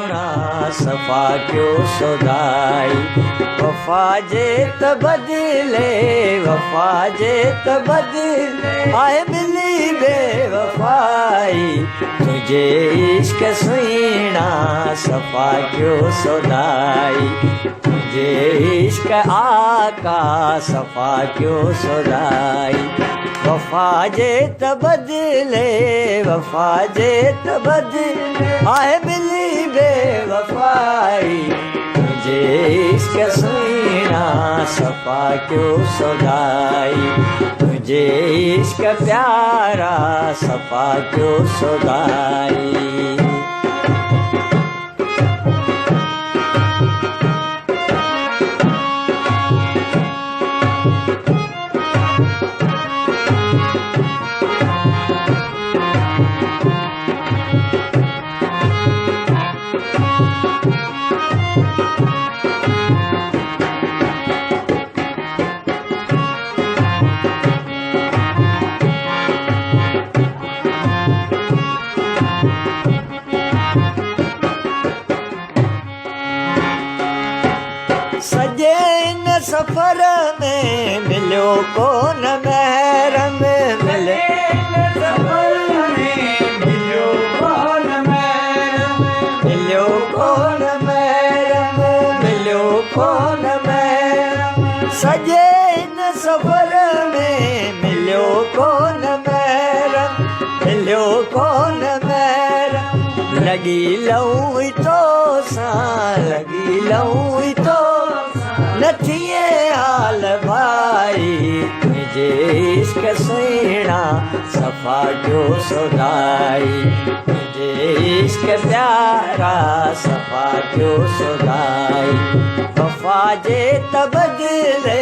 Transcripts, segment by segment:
सोना सफ़ा क्यों सौदाई। वफ़ा जे त बदिले वफ़ा जे त बदिले आए मिली बेवफ़ाई। तुझे इश्क सुहीणा सफ़ा क्यों सौदाई। तुझे इश्क आका सफ़ा क्यों सौदाई। वफ़ा जे त बदिले वफ़ा जे त बदिले आए मिली बेवफ़ाई। तुझे इश्क सुहीणा सफ़ा क्यों सौदाई। तुझे इश्क प्यारा सफ़ा क्यों सौदाई। सजे इन सफ़र में मिलियो कोन महरम। मिले सफ़र में मिलियो कोन महरम। मिलियो कोन महरम मिलियो कोन महरम। सजे इन सफ़र में मिलियो कोन महरम। मिलियो कोन महरम। लगी लऊं तो सां लगी लऊं तो नथिए हाल भाई। तुझे इश्क सुहीणा सफ़ा क्यों सौदाई। तुझे इश्क प्यारा सफ़ा क्यों सौदाई। वफ़ा जे त बदिले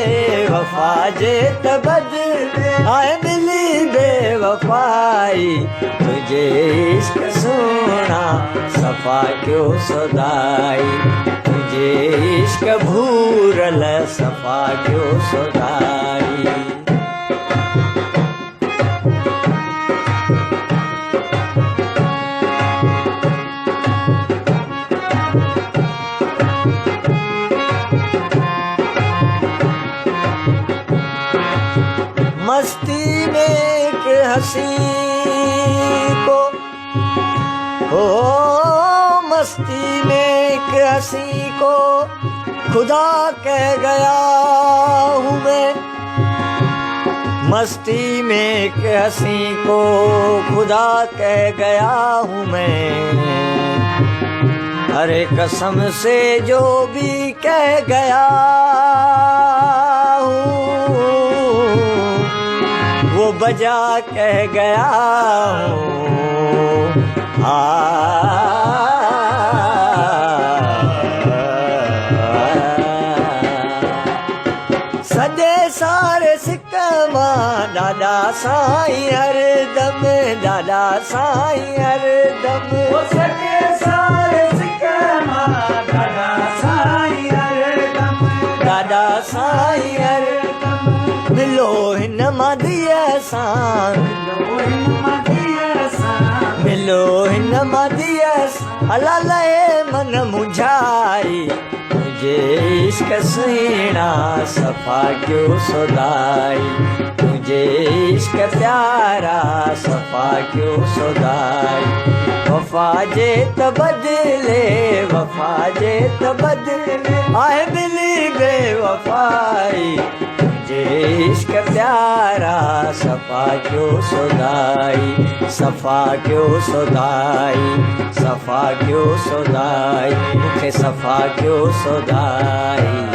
वफ़ा जे त बदिले आए मिली बेवफ़ाई। तुझे इश्क सुहीणा सफ़ा क्यों सौदाई। तुझे इश्क भूरल सफ़ा क्यों सौदाई। मस्ती में एक हंसी को हो मस्ती में एक हंसी को खुदा कह गया हूँ मैं। मस्ती में एक हंसी को खुदा कह गया हूँ मैं। अरे कसम से जो भी कह गया हूँ वो बजा कह गया हूँ। सॼे सारे सिक मां ॾाढा साईं हरदम ॾाढा साईं हरदम। सॼे सारे सिक मां ॾाढा साईं हरदम ॾाढा साईं हरदम। मिलो हिन मां धीअ सां मिलो हिन मां धीअ सां मिलो हिन मां धीअ सां अला लहे मन मुझाई। तुझे इश्क सुहीणा सफ़ा क्यों सौदाई। तुझे इश्क प्यारा सफ़ा क्यों सौदाई। वफ़ा जे त बदिले वफ़ा जे त बदिले आए मिली बेवफ़ाई। तुझे इश्क प्यारा सफ़ा क्यों सौदाई। सफ़ा क्यों सौदाई सफ़ा क्यों सौदाई। मूंखे सफ़ा क्यों सौदाई।